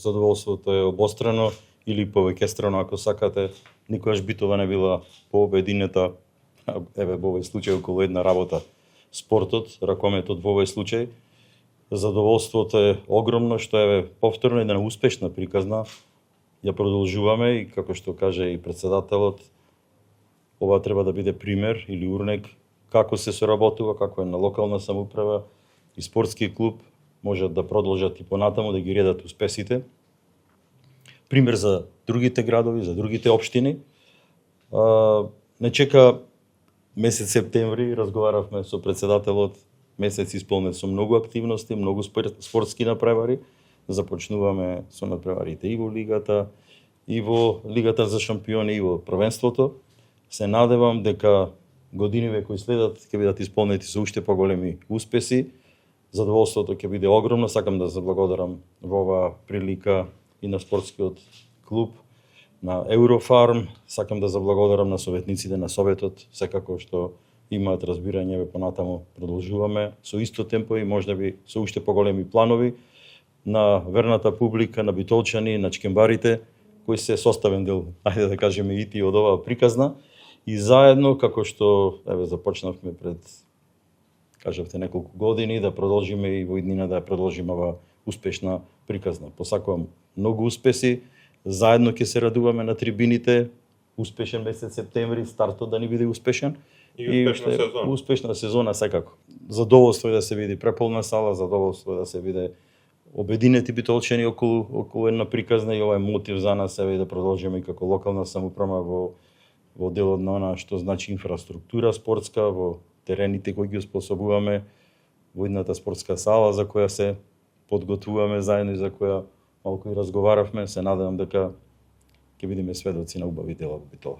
задоволството е обострано или повеќестрано ако сакате. Никогаш битова не била пообединета, еве во овој случај околу една работа. Спортот, ракометот во овој случај, задоволството е огромно што еве повторно една успешна приказна ја продолжуваме и како што каже и председателот, ова треба да биде пример или урнек како се соработува, како е на локална самоуправа и спортски клуб можат да продолжат и понатаму да ги редат успесите. Пример за другите градови, за другите општини. Не чека месец септември, разговаравме со председателот, месец исполнет со многу активности, многу спортски напревари. Започнуваме со напреварите и во лигата, и во лигата за шампиони, и во првенството. Се надевам дека годиниве кои следат ќе бидат исполнети со уште поголеми успеси. Задоволството ќе биде огромно. Сакам да заблагодарам во оваа прилика и на спортскиот клуб, на Eurofarm. Сакам да заблагодарам на советниците на Советот, секако што имаат разбирање, ве понатаму продолжуваме со исто темпо и можеби со уште поголеми планови. На верната публика, на битолчани, на чкембарите, кои се составен дел, ајде да кажеме, и од оваа приказна. И заедно, како што еве започнавме пред, кажавте, неколку години, да продолжиме и во иднина да ја продолжиме оваа успешна приказна. Посакувам многу успеси, заедно ќе се радуваме на трибините, успешен месец септември, стартот да ни биде успешен. И успешна сезона. Успешна сезона секако. Задоволство е да се види преполна сала, задоволство е да се види обединети битолчани околу една приказна и ова е мотив за нас еве да продолжиме и како локална самоуправа во делот на она што значи инфраструктура спортска, во терените кои ги способуваме, во едната спортска сала за која се подготвуваме заедно и за која малку и разговаравме. Се надевам дека ќе бидеме сведоци на убави дела во Битола.